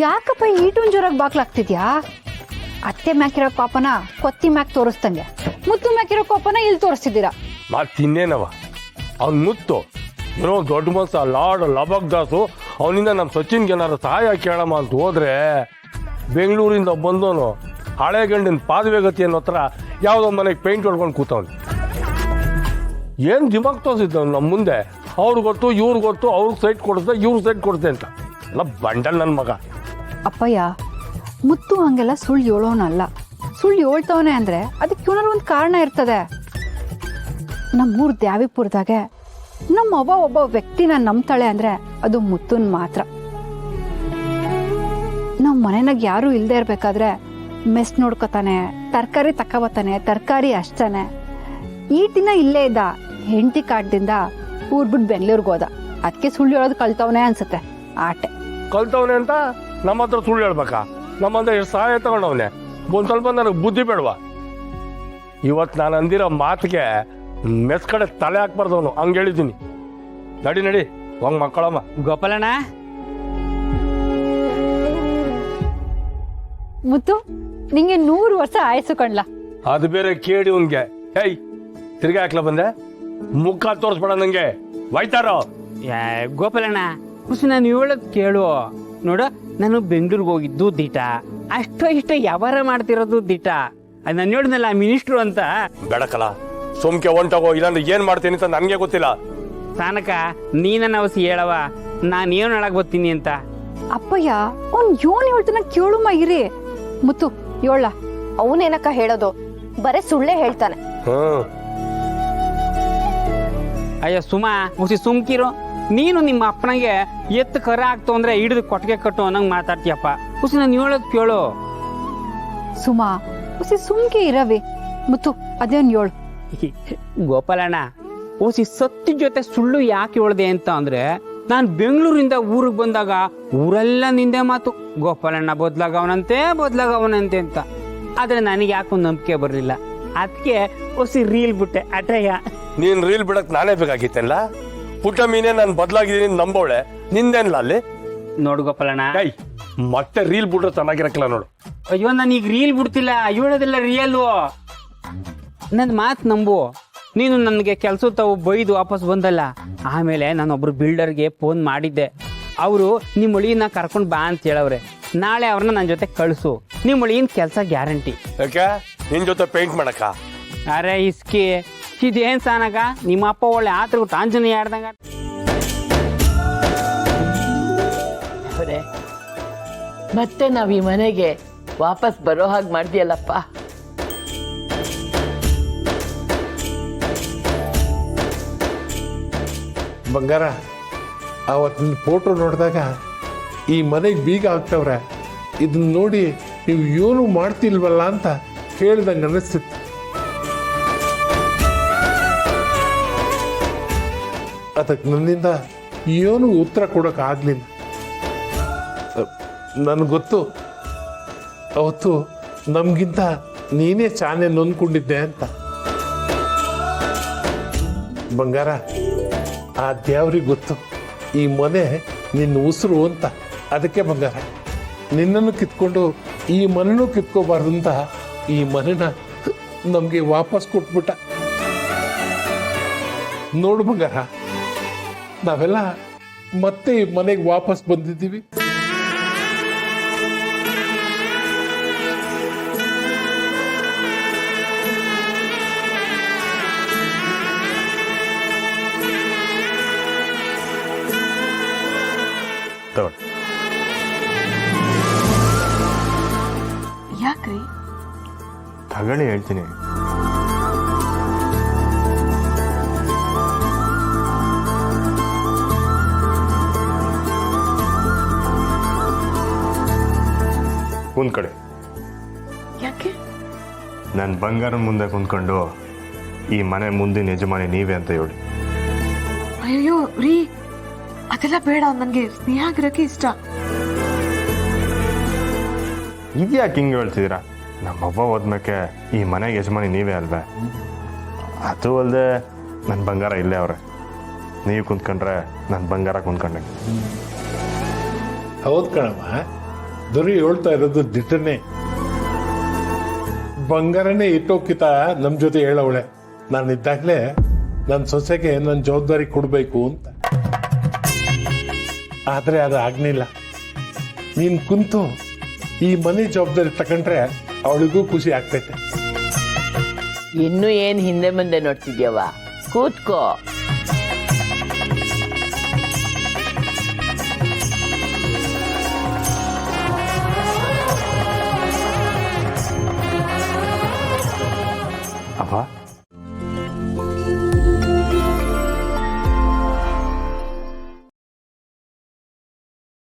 ಯಾಕಪ್ಪ ಈಟೊಂದು ಜೋರಾಗಿ ಬಾಕ್ಲಾಗ್ತಿದ್ಯಾ? ಅತ್ತೆ ಮ್ಯಾಕಿರೋ ಕೋಪನ ಕೊತ್ತಿ ಮ್ಯಾಕ್ ತೋರಿಸ್ತಂಗೆ, ಮುತ್ತು ಮ್ಯಾಕಿರೋ ಕೋಪನ ಇಲ್ಲಿ ತೋರಿಸ್ತಿದ್ದೀರಾ. ಮತ್ತಿನ್ನೇನವ ಅವ್ನು ಮುತ್ತು ಏನೋ ದೊಡ್ಡ ಮನ್ಸ ಲಾರ್ಡ್ ಲಬಕ್ ದಾಸು. ಅವನಿಂದ ನಮ್ಮ ಸಚಿನ್ಗೆ ಏನಾರು ಸಹಾಯ ಕೇಳಮ್ಮ ಅಂತ ಹೋದ್ರೆ ಬೆಂಗಳೂರಿಂದ ಬಂದವನು ಹಳೆ ಗಂಡಿನ ಪಾದವೇಗತಿ ಅನ್ನೋ ಹತ್ರ ಯಾವುದೋ ಮನೆಗೆ ಪೇಂಟ್ ಹೊಡ್ಕೊಂಡು ಕೂತವನು. ಏನು ದಿಮಾಗ್ ತೋರಿಸಿದ್ದವನು ನಮ್ಮ ಮುಂದೆ. ಅವ್ರು ಗೊತ್ತು ಇವ್ರು ಗೊತ್ತು, ಅವ್ರಿಗೆ ಸೈಟ್ ಕೊಡಿಸ್ದೆ ಇವ್ರು ಸೈಟ್ ಕೊಡಿಸ್ದೆ ಅಂತ. ಎಲ್ಲ ಬಂಡಲ್ ನನ್ನ ಮಗ. ಅಪ್ಪಯ್ಯ, ಮುತ್ತು ಹಂಗೆಲ್ಲ ಸುಳ್ಳು ಹೇಳೋನಲ್ಲ. ಸುಳ್ಳು ಹೇಳ್ತವನೆ ಅಂದ್ರೆ ಅದಕ್ಕೆ ಏನಾರು ಒಂದು ಕಾರಣ ಇರ್ತದೆ. ನಮ್ಮೂರ್ ದ್ಯಾವಿಪುರದಾಗೆ ನಮ್ಮ ಒಬ್ಬ ವ್ಯಕ್ತಿನ ನಂಬ್ತಾಳೆ ಅಂದ್ರೆ ಅದು ಮುತ್ತುನ್ ಮಾತ್ರ. ನಮ್ಮ ಮನೆನಾಗ ಯಾರು ಇಲ್ದೇ ಇರ್ಬೇಕಾದ್ರೆ ಮೆಸ್ ನೋಡ್ಕೊತಾನೆ, ತರಕಾರಿ ತಕೊಬತ್ತಾನೆ, ತರಕಾರಿ ಅಷ್ಟನೆ. ಈ ದಿನ ಇಲ್ಲೇ ಇದ್ದ, ಹೆಂಡತಿ ಕಾಟದಿಂದ ಊರ್ ಬಿಟ್ಟು ಬೆಂಗ್ಳೂರ್ಗೆ ಹೋದ. ಅದಕ್ಕೆ ಸುಳ್ಳು ಹೇಳೋದು ಕಲ್ತವನೆ ಅನ್ಸುತ್ತೆ. ಆಟೆ ಕಲ್ತವನೆ ಅಂತ ನಮ್ಮ ಹತ್ರ ಸುಳ್ಳು ಹೇಳ್ಬೇಕಾ? ನಮ್ಮ ಹತ್ರ ಎಷ್ಟು ಸಹಾಯ ತಗೊಂಡವನೆ. ಒಂದು ಸ್ವಲ್ಪ ನನಗೆ ಬುದ್ಧಿ ಬೇಡವಾ? ಇವತ್ತು ನಾನು ಅಂದಿರೋ ಮಾತಿಗೆ ಮೆಸ್ ಕಡೆ ತಲೆ ಹಾಕ್ಬಾರ್ದವನು, ಹಂಗೆ ಹೇಳಿದ್ದೀನಿ. ನಡಿ ನಡಿ ಹೋಗ್ ಮಕ್ಕಳಮ್ಮ. ಗೋಪಾಲಣ್ಣ, ಮುತ್ತು ನಿಂಗೆ 100 ವರ್ಷ ಆಯಸ್ಸು ಕಣ್ಲ. ಅದು ಬೇರೆ ಕೇಳಿ ಅವನ್ಗೆ. ಹೇಯ್, ತಿರ್ಗಿ ಹಾಕ್ಲ ಬಂದೆ, ಮುಖ ತೋರಿಸ್ಬೇಡ ನಂಗೆ, ಒಯ್ತಾರೋ. ಗೋಪಾಲಣ್ಣ ಖುಷಿ ನಾನು ಹೇಳೋದ್ ಕೇಳು. ನೋಡು, ನಾನು ಬೆಂಗಳೂರಿಗೆ ಹೋಗಿದ್ದು ದಿಟ, ಅಷ್ಟೋ ಇಷ್ಟ ವ್ಯವಹಾರ ಮಾಡ್ತಿರೋದು ದಿಟ. ಅದು ನಾನು ಹೇಳಿದ್ನಲ್ಲ ಮಿನಿಸ್ಟ್ರು ಅಂತ. ಬೆಳಕಲ್ಲ ಸುಮ್ಕೆ ಹೊಂಟೋಗೋ, ಇಲ್ಲಾಂದ್ರೆ ಏನ್ ಮಾಡ್ತೀನಿ ಅಂತ ನನ್ಗೆ ಗೊತ್ತಿಲ್ಲ. ಸಾನಕ ನೀನನ್ನ ಅವಸಿ ಹೇಳವ, ನಾನು ಏನು ಹೇಳಕ್ ಬರ್ತೀನಿ ಅಂತ. ಅಪ್ಪಯ್ಯ ಅವ್ನ್ ಏನ್ ಹೇಳ್ತಾನ ಕೇಳುಮ ಇರಿ. ಮುತ್ತು ಹೇಳ. ಅವನೇನಕ್ಕ ಹೇಳೋದು, ಬರೇ ಸುಳ್ಳೇ ಹೇಳ್ತಾನೆ. ಅಯ್ಯೋ ಸುಮಾ, ಹುಸಿ ಸುಮ್ಕಿರು. ನೀನು ನಿಮ್ಮ ಅಪ್ಪನಿಗೆ ಎತ್ತು ಕರ ಆಗ್ತು ಅಂದ್ರೆ ಹಿಡಿದು ಕೊಟ್ಟಿಗೆ ಕಟ್ಟು ಅನ್ನಂಗ್ ಮಾತಾಡ್ತೀಯಪ್ಪ. ಹುಸಿ ನಾನು ಹೇಳೋದ್ ಕೇಳು. ಸುಮಾ ಹುಸಿ ಸುಮ್ಕೆ ಇರವಿ. ಮುತ್ತು ಅದೇನ್ ಹೇಳು. ಗೋಪಾಲಣ್ಣ, ಹುಸಿ ಸತ್ಯ ಜೊತೆ ಸುಳ್ಳು ಯಾಕೆ ಹೇಳ್ದೆ ಅಂತ ಅಂದ್ರೆ, ನಾನ್ ಬೆಂಗಳೂರಿಂದ ಊರಿಗೆ ಬಂದಾಗ ಊರೆಲ್ಲ ನಿಂದೆ ಮಾತು, ಗೋಪಾಲಣ್ಣ ಬದ್ಲಾಗವನಂತೆ ಅಂತ. ಆದ್ರೆ ನನಗೆ ಯಾಕೊಂದು ನಂಬಿಕೆ ಬರ್ಲಿಲ್ಲ. ಅದಕ್ಕೆ ಹೊಸಿ ರೀಲ್ ಬಿಟ್ಟೆ ಅಟಯ್ಯ. ನೀನ್ ರೀಲ್ ಬಿಡಕ್ ನಾನೇ ಬೇಕಾಗಿತ್ತಲ್ಲ. ಪುಟ್ಟ ಮೀನೇ ನಾನು ಬದಲಾಗಿದ್ದೀನಿ ನಂಬೋಳೆ, ನಿಂದೇನ್ಲ ಅಲ್ಲಿ. ನೋಡು ಗೋಪಾಲಣ್ಣ, ಕೈ ಮತ್ತೆ ರೀಲ್ ಬಿಟ್ರೆ ಚೆನ್ನಾಗಿರಕ್ಕಿಲ್ಲ ನೋಡು. ಅಯ್ಯೋ ನಾನೀಗ ರೀಲ್ ಬಿಡ್ತಿಲ್ಲ, ಹೇಳೋದಿಲ್ಲ ರಿಯಲ್. ನನ್ನ ಮಾತು ನಂಬು. ನೀನು ನನಗೆ ಕೆಲಸ ತಾವು ಬೈದು ವಾಪಸ್ ಬಂದಲ್ಲ, ಆಮೇಲೆ ನಾನೊಬ್ರು ಬಿಲ್ಡರ್ಗೆ ಫೋನ್ ಮಾಡಿದ್ದೆ. ಅವರು ನಿಮ್ಮ ಅಳಿಯನ್ನ ಕರ್ಕೊಂಡು ಬಾ ಅಂತ ಹೇಳವ್ರೆ. ನಾಳೆ ಅವ್ರನ್ನ ನನ್ನ ಜೊತೆ ಕಳಿಸು, ನಿಮ್ಮ ಅಳಿಯನ್ ಕೆಲಸ ಗ್ಯಾರಂಟಿ. ಯಾಕೆ ನಿನ್ ಜೊತೆ ಪೇಂಟ್ ಮಾಡಕ? ಅರೆ ಇಸ್ಕಿ, ಇದೇನ್ ಸಾನಾಗ ನಿಮ್ಮ ಅಪ್ಪ ಒಳ್ಳೆ ಆತರ ಆಂಜನೇಯ ಆಡ್ದಂಗ. ಮತ್ತೆ ನಾವ್ ಈ ಮನೆಗೆ ವಾಪಸ್ ಬರೋ ಹಾಗೆ ಮಾಡ್ದಿಯಲ್ಲಪ್ಪ. ಬಂಗಾರ, ಅವತ್ತಿನ ಫೋಟೋ ನೋಡಿದಾಗ ಈ ಮನೆಗೆ ಬೀಗ ಆಗ್ತವ್ರೆ, ಇದನ್ನ ನೋಡಿ ನೀವು ಏನು ಮಾಡ್ತಿಲ್ವಲ್ಲ ಅಂತ ಹೇಳ್ದಂಗೆ ಅನ್ನಿಸ್ತಿತ್ತು. ಅದಕ್ಕೆ ನನ್ನಿಂದ ಏನು ಉತ್ತರ ಕೊಡೋಕ್ಕಾಗಲಿಲ್ಲ. ನನಗೆ ಗೊತ್ತು ಅವತ್ತು ನಮಗಿಂತ ನೀನೇ ಚಾನೆ ನೊಂದ್ಕೊಂಡಿದ್ದೆ ಅಂತ. ಬಂಗಾರ, ಆ ದೇವ್ರಿಗೆ ಗೊತ್ತು ಈ ಮನೆ ನಿನ್ನ ಉಸಿರು ಅಂತ. ಅದಕ್ಕೆ ಬಂಗಾರ, ನಿನ್ನನ್ನು ಕಿತ್ಕೊಂಡು ಈ ಮನೆನೂ ಕಿತ್ಕೋಬಾರ್ದು ಅಂತ ಈ ಮನೆನ ನಮಗೆ ವಾಪಸ್ ಕೊಟ್ಬಿಟ್ಟ. ನೋಡು ಬಂಗಾರ, ನಾವೆಲ್ಲ ಮತ್ತೆ ಈ ಮನೆಗೆ ವಾಪಸ್ ಬಂದಿದ್ದೀವಿ. ಯಾಕ್ರಿ? ತಗೊಳ್ಳಿ ಹೇಳ್ತೀನಿ. ಕುಂತ್ಕಡೆ. ಯಾಕೆ? ನನ್ನ ಬಂಗಾರನ ಮುಂದೆ ಕುಂತ್ಕೊಂಡು ಈ ಮನೆ ಮುಂದಿನ ಯಜಮಾನಿ ನೀವೇ ಅಂತ ಹೇಳಿ. ಅಯ್ಯೋ ರೀ, ಅದೆಲ್ಲ ಬೇಡ. ನನಗೆ ಸ್ನೇಹ ಆಗಿರೋಕೆ ಇಷ್ಟ. ಇದ್ಯಾಕೆ ಹಿಂಗೆ ಹೇಳ್ತಿದ್ದೀರಾ? ನಮ್ಮೊಬ್ಬ ಹೋದ್ಮೇಲೆ ಈ ಮನೆಗೆ ಯಜಮಾನಿ ನೀವೇ ಅಲ್ವೇ? ಅದು ಅಲ್ಲದೆ ನನ್ನ ಬಂಗಾರ ಇಲ್ಲೇ ಅವ್ರೆ. ನೀವು ಕುಂತ್ಕೊಂಡ್ರೆ ನನ್ನ ಬಂಗಾರ ಕುಂತ್ಕೊಂಡೆ. ಹೌದು ಕಣಮ್ಮ, ದೊರೆ ಹೇಳ್ತಾ ಇರೋದು ದಿಟ್ಟನೆ. ಬಂಗಾರನೇ ಇಟ್ಟೋಕಿತ ನಮ್ ಜೊತೆ ಹೇಳವಳೆ ನಾನಿದ್ದಾಗಲೇ ನನ್ನ ಸೊಸೆಗೆ ನನ್ನ ಜವಾಬ್ದಾರಿ ಕೊಡ್ಬೇಕು ಅಂತ. ಆದ್ರೆ ಅದು ಆಗ್ಲಿಲ್ಲ. ನೀನ್ ಕುಂತು ಈ ಮನೆ ಜವಾಬ್ದಾರಿ ತಕೊಂಡ್ರೆ ಅವಳಿಗೂ ಖುಷಿ ಆಗ್ತೈತೆ. ಇನ್ನು ಏನ್ ಹಿಂದೆ ಮುಂದೆ ನೋಡ್ತಿದ್ಯವ, ಕೂತ್ಕೋ.